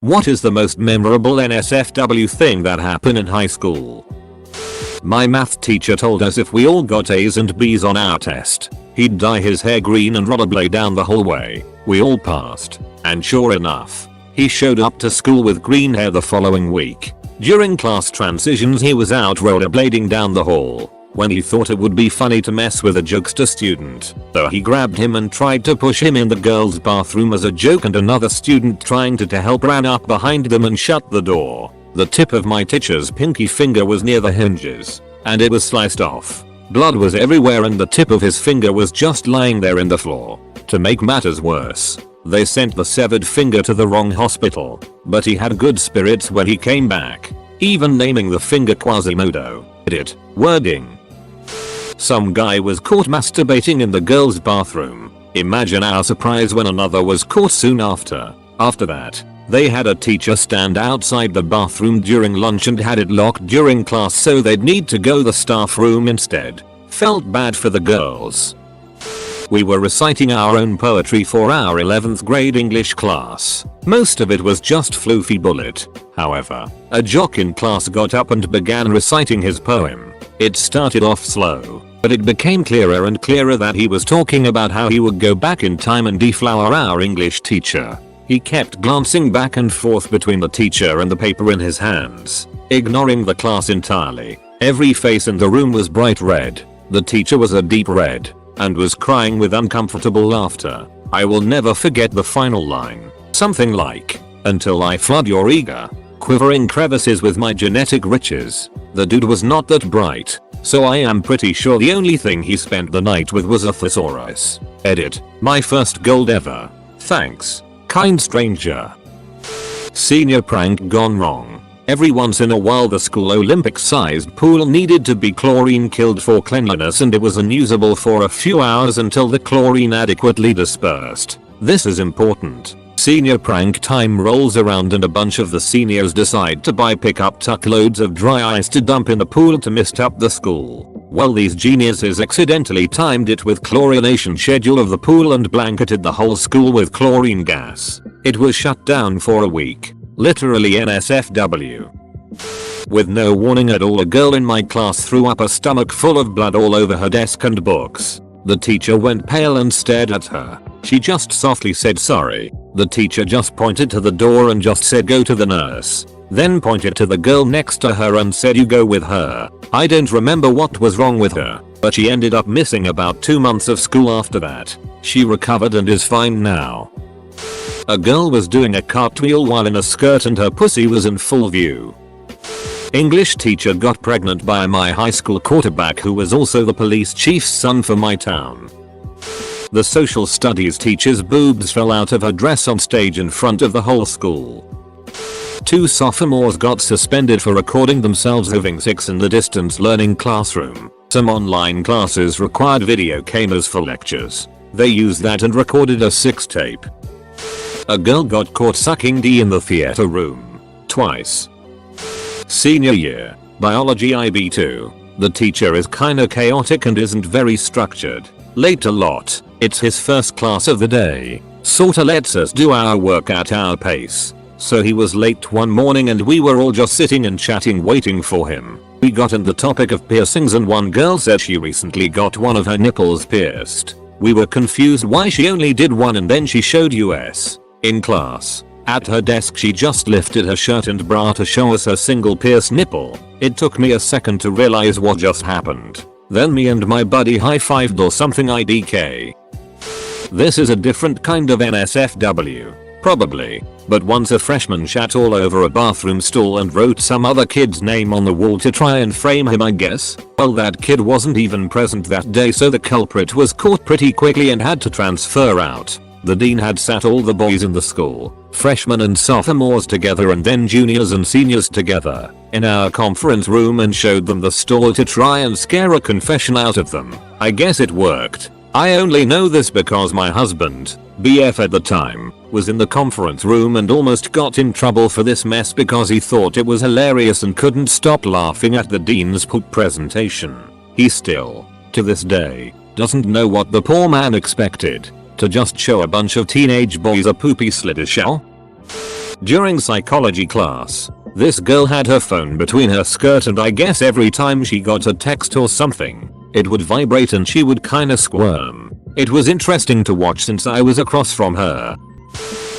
What is the most memorable NSFW thing that happened in high school? My math teacher told us if we all got A's and B's on our test, he'd dye his hair green and rollerblade down the hallway. We all passed. And sure enough, he showed up to school with green hair the following week. During class transitions he was out rollerblading down the hall. When he thought it would be funny to mess with a jokester student, though he grabbed him and tried to push him in the girls' bathroom as a joke, and another student trying to help ran up behind them and shut the door. The tip of my teacher's pinky finger was near the hinges, and it was sliced off. Blood was everywhere and the tip of his finger was just lying there in the floor. To make matters worse, they sent the severed finger to the wrong hospital, but he had good spirits when he came back, even naming the finger Quasimodo. Edit. Wording. Some guy was caught masturbating in the girls' bathroom. Imagine our surprise when another was caught soon after. After that, they had a teacher stand outside the bathroom during lunch and had it locked during class so they'd need to go the staff room instead. Felt bad for the girls. We were reciting our own poetry for our 11th grade English class. Most of it was just floofy bullet. However, a jock in class got up and began reciting his poem. It started off slow, but it became clearer and clearer that he was talking about how he would go back in time and deflower our English teacher. He kept glancing back and forth between the teacher and the paper in his hands, ignoring the class entirely. Every face in the room was bright red. The teacher was a deep red and was crying with uncomfortable laughter. I will never forget the final line. Something like, "Until I flood your eager, quivering crevices with my genetic riches." The dude was not that bright, so I am pretty sure the only thing he spent the night with was a thesaurus. Edit. My first gold ever. Thanks, kind stranger. Senior prank gone wrong. Every once in a while the school Olympic-sized pool needed to be chlorine-killed for cleanliness, and it was unusable for a few hours until the chlorine adequately dispersed. This is important. Senior prank time rolls around and a bunch of the seniors decide to buy pickup truckloads of dry ice to dump in the pool to mist up the school. Well, these geniuses accidentally timed it with chlorination schedule of the pool and blanketed the whole school with chlorine gas. It was shut down for a week. Literally NSFW. With no warning at all, a girl in my class threw up a stomach full of blood all over her desk and books. The teacher went pale and stared at her. She just softly said sorry. The teacher just pointed to the door and just said go to the nurse. Then pointed to the girl next to her and said you go with her. I don't remember what was wrong with her, but she ended up missing about 2 months of school after that. She recovered and is fine now. A girl was doing a cartwheel while in a skirt and her pussy was in full view. English teacher got pregnant by my high school quarterback who was also the police chief's son for my town. The social studies teacher's boobs fell out of her dress on stage in front of the whole school. 2 sophomores got suspended for recording themselves having sex in the distance learning classroom. Some online classes required video cameras for lectures. They used that and recorded a 6 tape. A girl got caught sucking D in the theater room. Twice. Senior year. Biology IB2. The teacher is kinda chaotic and isn't very structured. Late a lot. It's his first class of the day. Sorta lets us do our work at our pace. So he was late one morning and we were all just sitting and chatting waiting for him. We got on the topic of piercings and one girl said she recently got one of her nipples pierced. We were confused why she only did one and then she showed us. In class. At her desk she just lifted her shirt and bra to show us her single pierced nipple. It took me a second to realize what just happened. Then me and my buddy high-fived or something IDK. This is a different kind of NSFW. Probably. But once a freshman shat all over a bathroom stall and wrote some other kid's name on the wall to try and frame him, I guess. Well, that kid wasn't even present that day, so the culprit was caught pretty quickly and had to transfer out. The dean had sat all the boys in the school, freshmen and sophomores together and then juniors and seniors together, in our conference room and showed them the stall to try and scare a confession out of them. I guess it worked. I only know this because my husband, BF at the time, was in the conference room and almost got in trouble for this mess because he thought it was hilarious and couldn't stop laughing at the dean's poop presentation. He still, to this day, doesn't know what the poor man expected. To just show a bunch of teenage boys a poopy slidder shell? During psychology class, this girl had her phone between her skirt and I guess every time she got a text or something, it would vibrate and she would kinda squirm. It was interesting to watch since I was across from her.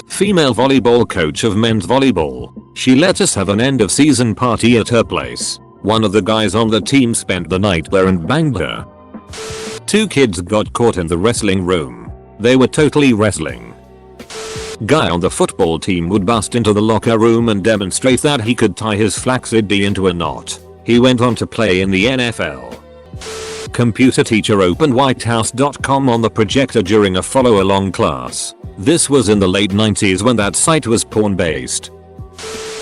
Female volleyball coach of men's volleyball. She let us have an end of season party at her place. One of the guys on the team spent the night there and banged her. 2 kids got caught in the wrestling room. They were totally wrestling. Guy on the football team would bust into the locker room and demonstrate that he could tie his flaccid D into a knot. He went on to play in the NFL. Computer teacher opened whitehouse.com on the projector during a follow-along class. This was in the late 90s when that site was porn-based.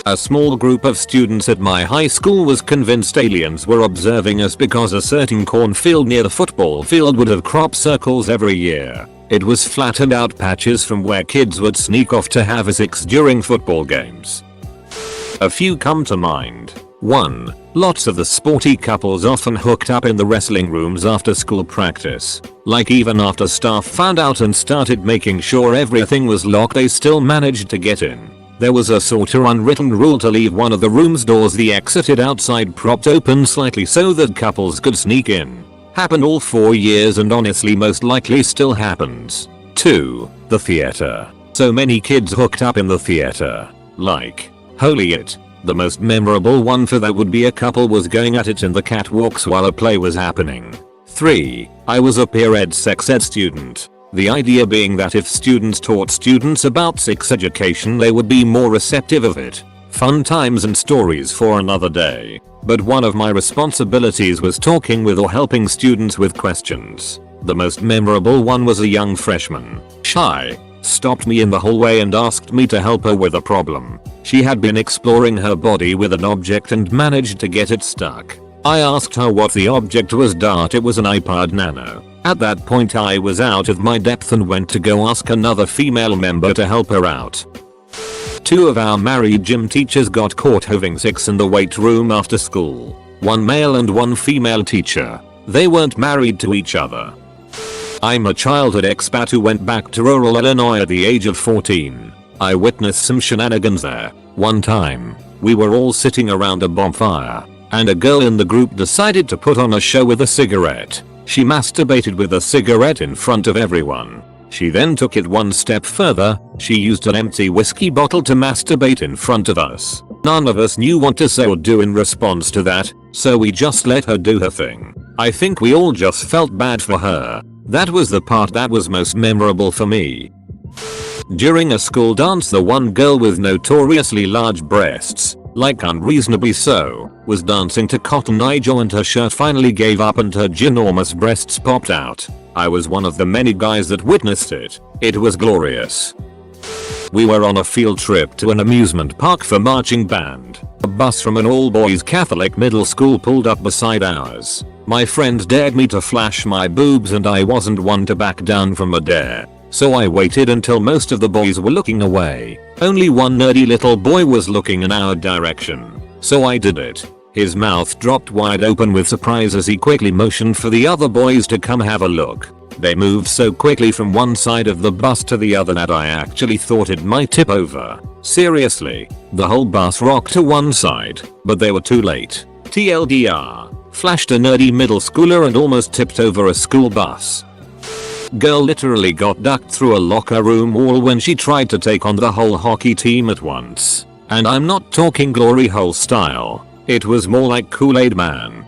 A small group of students at my high school was convinced aliens were observing us because a certain cornfield near the football field would have crop circles every year. It was flattened out patches from where kids would sneak off to have sex during football games. A few come to mind. 1. Lots of the sporty couples often hooked up in the wrestling rooms after school practice. Like even after staff found out and started making sure everything was locked, they still managed to get in. There was a sorta unwritten rule to leave one of the room's doors the exited outside propped open slightly so that couples could sneak in. Happened all 4 years and honestly most likely still happens. 2. The theater. So many kids hooked up in the theater. Like, holy it. The most memorable one for that would be a couple was going at it in the catwalks while a play was happening. 3. I was a peer ed sex ed student. The idea being that if students taught students about sex education they would be more receptive of it. Fun times and stories for another day. But one of my responsibilities was talking with or helping students with questions. The most memorable one was a young freshman, shy, stopped me in the hallway and asked me to help her with a problem. She had been exploring her body with an object and managed to get it stuck. I asked her what the object was. It was an iPod Nano. At that point I was out of my depth and went to go ask another female member to help her out. 2 of our married gym teachers got caught having sex in the weight room after school. 1 male and 1 female teacher. They weren't married to each other. I'm a childhood expat who went back to rural Illinois at the age of 14. I witnessed some shenanigans there. One time, we were all sitting around a bonfire, and a girl in the group decided to put on a show with a cigarette. She masturbated with a cigarette in front of everyone. She then took it one step further. She used an empty whiskey bottle to masturbate in front of us. None of us knew what to say or do in response to that, so we just let her do her thing. I think we all just felt bad for her. That was the part that was most memorable for me. During a school dance, the one girl with notoriously large breasts, like unreasonably so, was dancing to Cotton Eye Joe and her shirt finally gave up and her ginormous breasts popped out. I was one of the many guys that witnessed it. It was glorious. We were on a field trip to an amusement park for marching band. A bus from an all-boys Catholic middle school pulled up beside ours. My friend dared me to flash my boobs and I wasn't one to back down from a dare. So I waited until most of the boys were looking away. Only one nerdy little boy was looking in our direction. So I did it. His mouth dropped wide open with surprise as he quickly motioned for the other boys to come have a look. They moved so quickly from one side of the bus to the other that I actually thought it might tip over. Seriously, the whole bus rocked to one side, but they were too late. TLDR. Flashed a nerdy middle schooler and almost tipped over a school bus. Girl literally got ducked through a locker room wall when she tried to take on the whole hockey team at once. And I'm not talking glory hole style. It was more like Kool-Aid Man.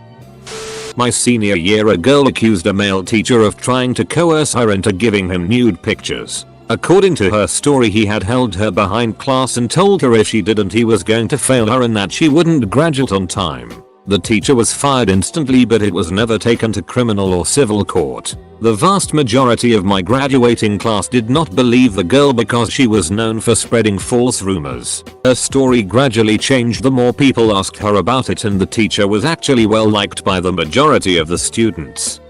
My senior year, a girl accused a male teacher of trying to coerce her into giving him nude pictures. According to her story, he had held her behind class and told her if she didn't he was going to fail her and that she wouldn't graduate on time. The teacher was fired instantly, but it was never taken to criminal or civil court. The vast majority of my graduating class did not believe the girl because she was known for spreading false rumors. Her story gradually changed the more people asked her about it, and the teacher was actually well liked by the majority of the students.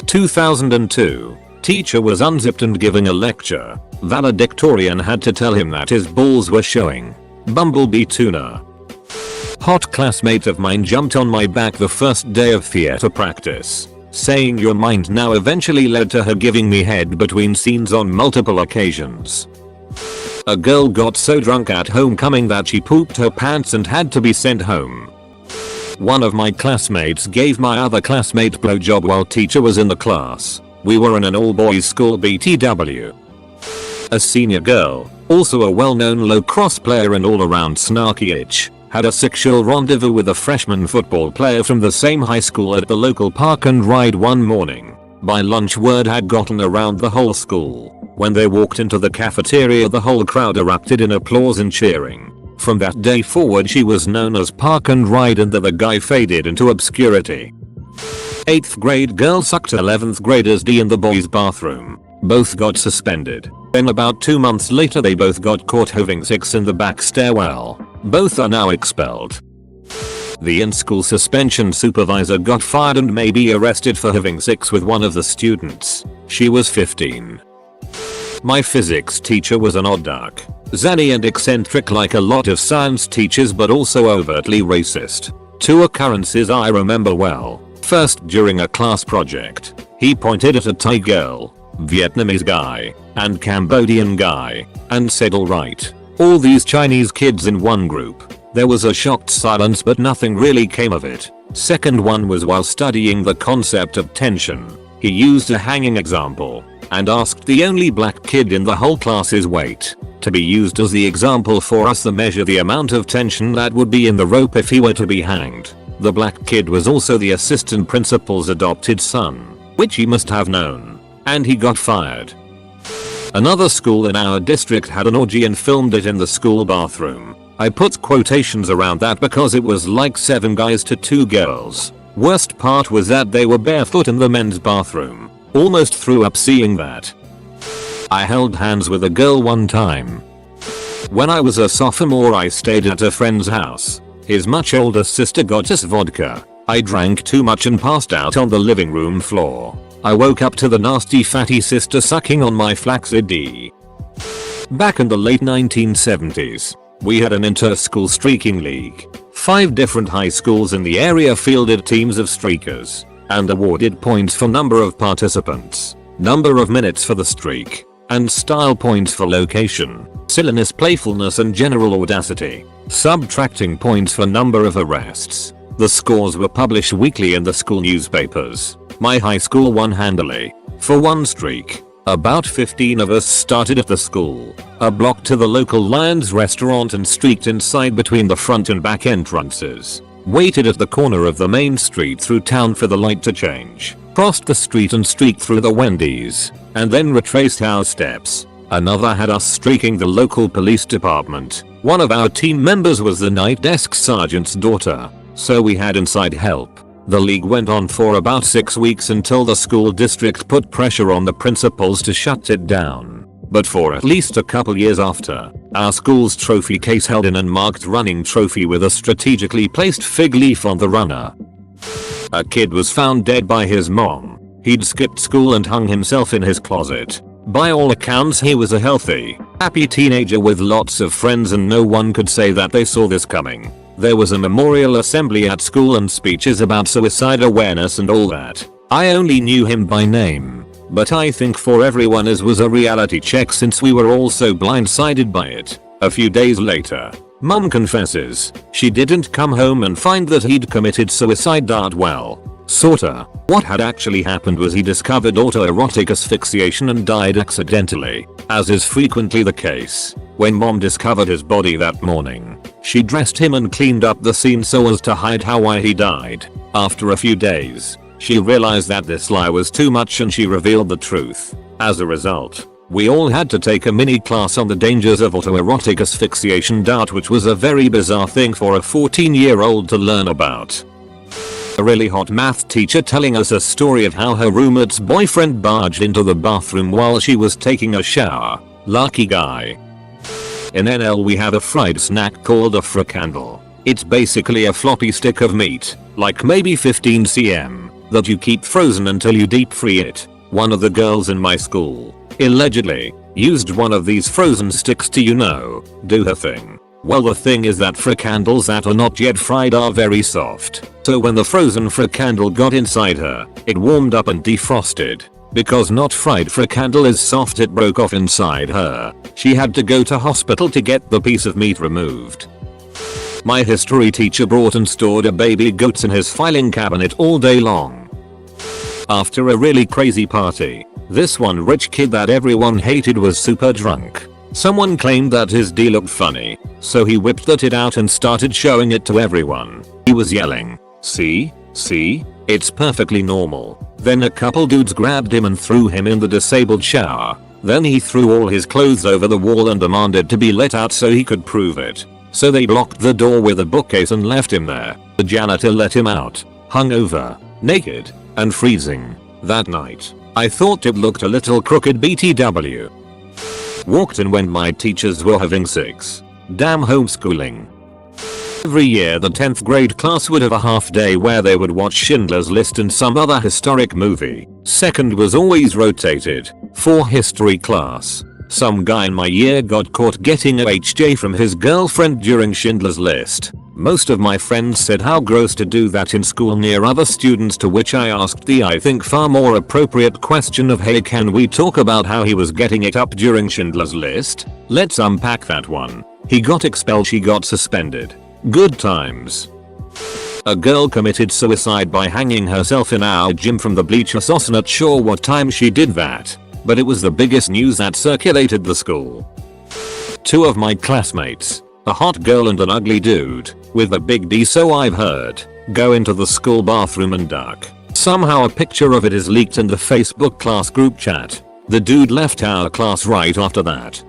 2002. Teacher was unzipped and giving a lecture. Valedictorian had to tell him that his balls were showing. Bumblebee tuna. Hot classmate of mine jumped on my back the first day of theater practice. Saying "you're mine now" eventually led to her giving me head between scenes on multiple occasions. A girl got so drunk at homecoming that she pooped her pants and had to be sent home. One of my classmates gave my other classmate blowjob while teacher was in the class. We were in an all-boys school BTW. A senior girl, also a well-known lacrosse player and all-around snarky itch, had a sexual rendezvous with a freshman football player from the same high school at the local park and ride one morning. By lunch word had gotten around the whole school. When they walked into the cafeteria, the whole crowd erupted in applause and cheering. From that day forward she was known as Park and Ride, and the guy faded into obscurity. 8th grade girl sucked 11th graders D in the boys' bathroom. Both got suspended. Then about 2 months later they both got caught having sex in the back stairwell. Both are now expelled. The in-school suspension supervisor got fired and may be arrested for having sex with one of the students. She was 15. My physics teacher was an odd duck. Zany and eccentric like a lot of science teachers, but also overtly racist. 2 occurrences I remember well. First, during a class project, he pointed at a Thai girl, Vietnamese guy, and Cambodian guy, and said alright, all these Chinese kids in one group. There was a shocked silence, but nothing really came of it. Second one was while studying the concept of tension. He used a hanging example and asked the only black kid in the whole class's weight to be used as the example for us to measure the amount of tension that would be in the rope if he were to be hanged. The black kid was also the assistant principal's adopted son, which he must have known, and he got fired. Another school in our district had an orgy and filmed it in the school bathroom. I put quotations around that because it was like 7 guys to 2 girls. Worst part was that they were barefoot in the men's bathroom. Almost threw up seeing that. I held hands with a girl one time. When I was a sophomore I stayed at a friend's house. His much older sister got us vodka. I drank too much and passed out on the living room floor. I woke up to the nasty fatty sister sucking on my flaccid D. Back in the late 1970s, we had an inter-school streaking league. 5 different high schools in the area fielded teams of streakers and awarded points for number of participants, number of minutes for the streak, and style points for location, silliness, playfulness, and general audacity, subtracting points for number of arrests. The scores were published weekly in the school newspapers. My high school won handily. For one streak, about 15 of us started at the school, a block to the local Lions restaurant, and streaked inside between the front and back entrances. Waited at the corner of the main street through town for the light to change. Crossed the street and streaked through the Wendy's, and then retraced our steps. Another had us streaking the local police department. One of our team members was the night desk sergeant's daughter, so we had inside help. The league went on for about 6 weeks until the school district put pressure on the principals to shut it down. But for at least a couple years after, our school's trophy case held in and marked running trophy with a strategically placed fig leaf on the runner. A kid was found dead by his mom. He'd skipped school and hung himself in his closet. By all accounts he was a healthy, happy teenager with lots of friends, and no one could say that they saw this coming. There was a memorial assembly at school and speeches about suicide awareness and all that. I only knew him by name, but I think for everyone it was a reality check since we were all so blindsided by it. A few days later, Mum confesses she didn't come home and find that he'd committed suicide. Well, sorta. What had actually happened was he discovered autoerotic asphyxiation and died accidentally, as is frequently the case. When Mom discovered his body that morning, she dressed him and cleaned up the scene so as to hide why he died. After a few days, she realized that this lie was too much and she revealed the truth. As a result, we all had to take a mini class on the dangers of autoerotic asphyxiation, which was a very bizarre thing for a 14-year-old to learn about. A really hot math teacher telling us a story of how her roommate's boyfriend barged into the bathroom while she was taking a shower. Lucky guy. In NL we have a fried snack called a fricandle. It's basically a floppy stick of meat, like maybe 15 cm, that you keep frozen until you deep fry it. One of the girls in my school, allegedly, used one of these frozen sticks to do her thing. Well, the thing is that fricandles that are not yet fried are very soft, so when the frozen fricandle got inside her, it warmed up and defrosted. Because not fried for a candle is soft, it broke off inside her. She had to go to hospital to get the piece of meat removed. My history teacher brought and stored a baby goats in his filing cabinet all day long. After a really crazy party, this one rich kid that everyone hated was super drunk. Someone claimed that his D looked funny, so he whipped that it out and started showing it to everyone. He was yelling, "See? See? It's perfectly normal." Then a couple dudes grabbed him and threw him in the disabled shower. Then he threw all his clothes over the wall and demanded to be let out so he could prove it. So they blocked the door with a bookcase and left him there. The janitor let him out, hungover, naked, and freezing. That night, I thought it looked a little crooked BTW. Walked in when my teachers were having sex. Damn homeschooling. Every year the 10th grade class would have a half day where they would watch Schindler's List and some other historic movie. Second was always rotated. For history class, some guy in my year got caught getting a HJ from his girlfriend during Schindler's List. Most of my friends said how gross to do that in school near other students, to which I asked the I think far more appropriate question of, hey, can we talk about how he was getting it up during Schindler's List? Let's unpack that one. He got expelled, she got suspended. Good times. A girl committed suicide by hanging herself in our gym from the bleachers. Not sure what time she did that, but it was the biggest news that circulated the school. Two of my classmates, a hot girl and an ugly dude, with a big D so I've heard, go into the school bathroom and duck. Somehow a picture of it is leaked in the Facebook class group chat. The dude left our class right after that.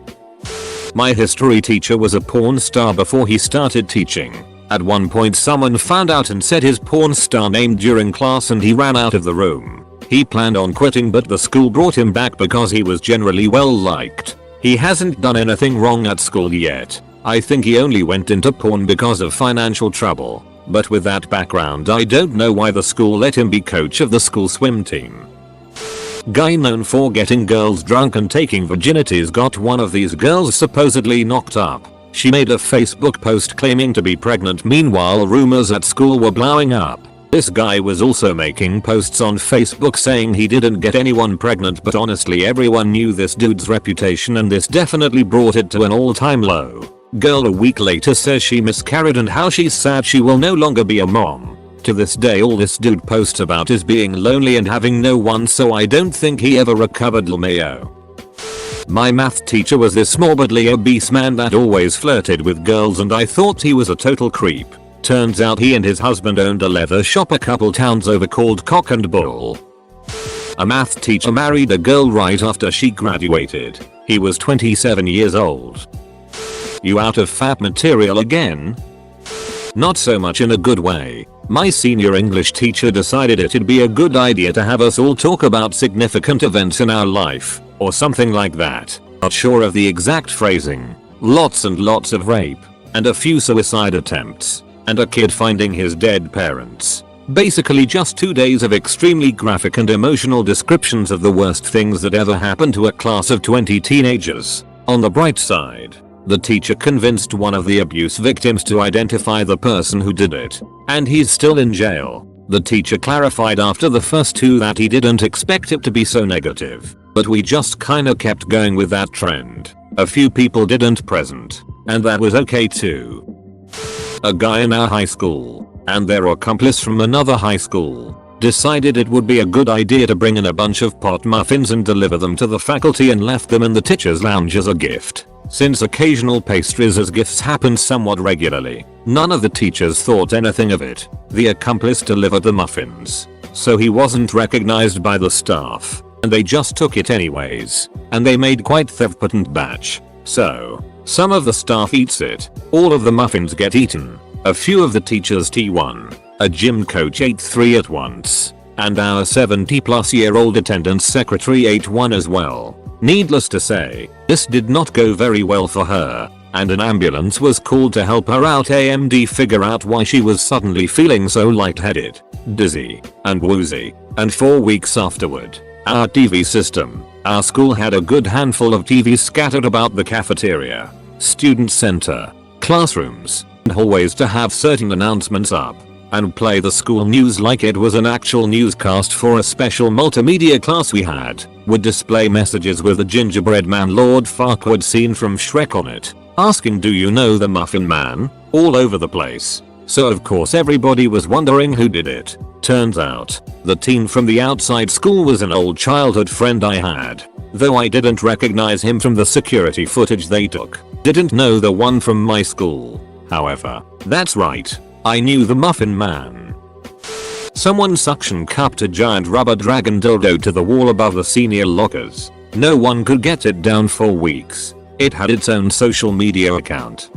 My history teacher was a porn star before he started teaching. At one point someone found out and said his porn star name during class and he ran out of the room. He planned on quitting, but the school brought him back because he was generally well liked. He hasn't done anything wrong at school yet. I think he only went into porn because of financial trouble. But with that background, I don't know why the school let him be coach of the school swim team. Guy known for getting girls drunk and taking virginities got one of these girls supposedly knocked up. She made a Facebook post claiming to be pregnant. Meanwhile, rumors at school were blowing up. This guy was also making posts on Facebook saying he didn't get anyone pregnant, but honestly everyone knew this dude's reputation and this definitely brought it to an all-time low. Girl a week later says she miscarried and how she's sad she will no longer be a mom. To this day all this dude posts about is being lonely and having no one, so I don't think he ever recovered. LMAO. My math teacher was this morbidly obese man that always flirted with girls and I thought he was a total creep. Turns out he and his husband owned a leather shop a couple towns over called Cock and Bull. A math teacher married a girl right after she graduated. He was 27 years old. You out of fat material again? Not so much in a good way. My senior English teacher decided it'd be a good idea to have us all talk about significant events in our life, or something like that. Not sure of the exact phrasing. Lots and lots of rape, and a few suicide attempts, and a kid finding his dead parents. Basically just 2 days of extremely graphic and emotional descriptions of the worst things that ever happened to a class of 20 teenagers. On the bright side, the teacher convinced one of the abuse victims to identify the person who did it, and he's still in jail. The teacher clarified after the first two that he didn't expect it to be so negative, but we just kinda kept going with that trend. A few people didn't present, and that was okay too. A guy in our high school, and their accomplice from another high school, decided it would be a good idea to bring in a bunch of pot muffins and deliver them to the faculty and left them in the teacher's lounge as a gift. Since occasional pastries as gifts happened somewhat regularly, none of the teachers thought anything of it. The accomplice delivered the muffins, so he wasn't recognized by the staff, and they just took it anyways, and they made quite the potent batch. So, some of the staff eats it, all of the muffins get eaten, a few of the teachers T1, a gym coach ate 3 at once, and our 70-plus-year-old attendance secretary ate 1 as well. Needless to say, this did not go very well for her, and an ambulance was called to help her out and figure out why she was suddenly feeling so lightheaded, dizzy, and woozy. And 4 weeks afterward, our TV system, our school had a good handful of TVs scattered about the cafeteria, student center, classrooms, and hallways to have certain announcements up. and play the school news like it was an actual newscast for a special multimedia class we had, would display messages with the gingerbread man Lord Farquaad scene from Shrek on it, asking do you know the Muffin Man, all over the place. So of course everybody was wondering who did it. Turns out, the teen from the outside school was an old childhood friend I had. Though I didn't recognize him from the security footage they took. Didn't know the one from my school. However, that's right, I knew the Muffin Man. Someone suction cupped a giant rubber dragon dildo to the wall above the senior lockers. No one could get it down for weeks. It had its own social media account.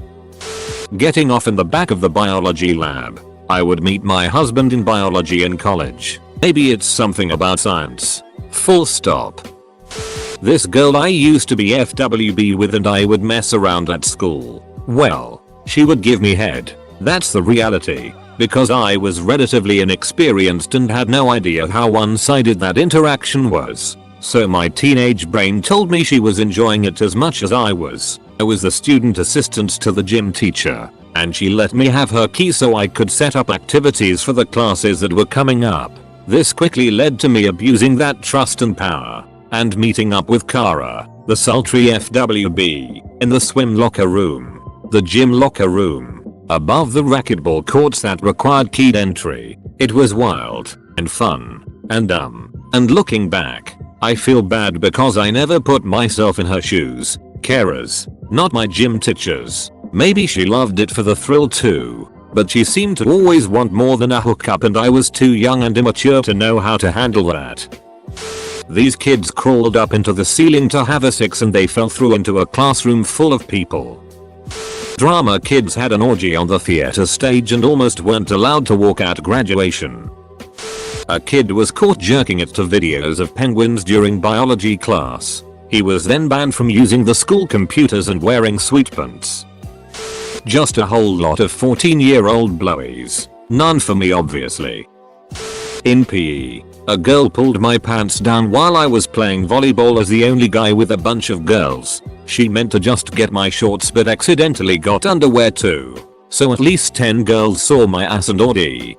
Getting off in the back of the biology lab. I would meet my husband in biology in college. Maybe it's something about science. Full stop. This girl I used to be FWB with and I would mess around at school. Well, she would give me head. That's the reality. Because I was relatively inexperienced and had no idea how one-sided that interaction was. So my teenage brain told me she was enjoying it as much as I was. I was the student assistant to the gym teacher, and she let me have her key so I could set up activities for the classes that were coming up. This quickly led to me abusing that trust and power, and meeting up with Kara, the sultry FWB, in the swim locker room, the gym locker room, above the racquetball courts that required keyed entry. It was wild, and fun, and dumb, and looking back, I feel bad because I never put myself in her shoes. Kara's, not my gym teacher's. Maybe she loved it for the thrill too, but she seemed to always want more than a hookup and I was too young and immature to know how to handle that. These kids crawled up into the ceiling to have a sex and they fell through into a classroom full of people. Drama kids had an orgy on the theater stage and almost weren't allowed to walk at graduation. A kid was caught jerking it to videos of penguins during biology class. He was then banned from using the school computers and wearing sweatpants. Just a whole lot of 14-year-old blowies. None for me obviously. In PE, a girl pulled my pants down while I was playing volleyball as the only guy with a bunch of girls. She meant to just get my shorts but accidentally got underwear too. So at least 10 girls saw my ass and orgy.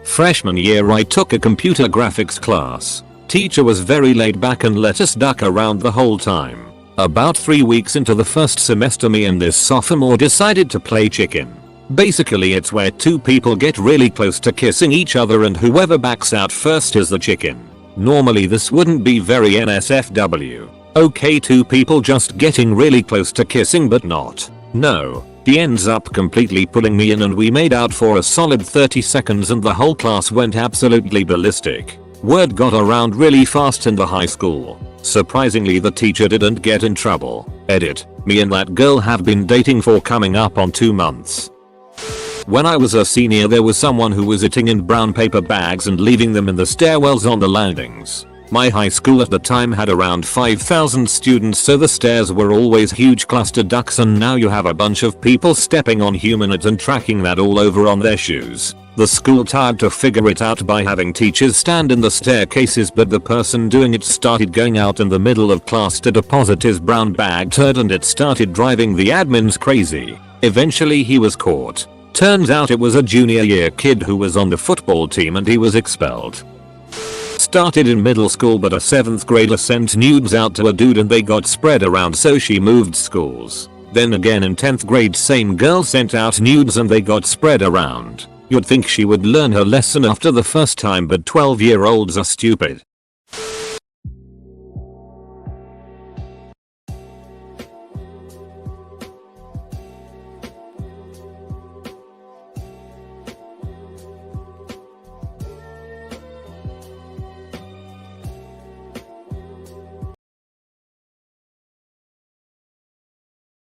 Freshman year I took a computer graphics class. Teacher was very laid back and let us duck around the whole time. About 3 weeks into the first semester me and this sophomore decided to play chicken. Basically it's where two people get really close to kissing each other and whoever backs out first is the chicken. Normally this wouldn't be very NSFW. Okay, two people just getting really close to kissing but not. No. He ends up completely pulling me in and we made out for a solid 30 seconds and the whole class went absolutely ballistic. Word got around really fast in the high school. Surprisingly the teacher didn't get in trouble. Edit. Me and that girl have been dating for coming up on 2 months. When I was a senior there was someone who was eating in brown paper bags and leaving them in the stairwells on the landings. My high school at the time had around 5,000 students so the stairs were always huge cluster ducks and now you have a bunch of people stepping on humanoids and tracking that all over on their shoes. The school tried to figure it out by having teachers stand in the staircases but the person doing it started going out in the middle of class to deposit his brown bag turd and it started driving the admins crazy. Eventually he was caught. Turns out it was a junior year kid who was on the football team and he was expelled. Started in middle school but a 7th grader sent nudes out to a dude and they got spread around so she moved schools. Then again in 10th grade same girl sent out nudes and they got spread around. You'd think she would learn her lesson after the first time but 12-year-olds are stupid.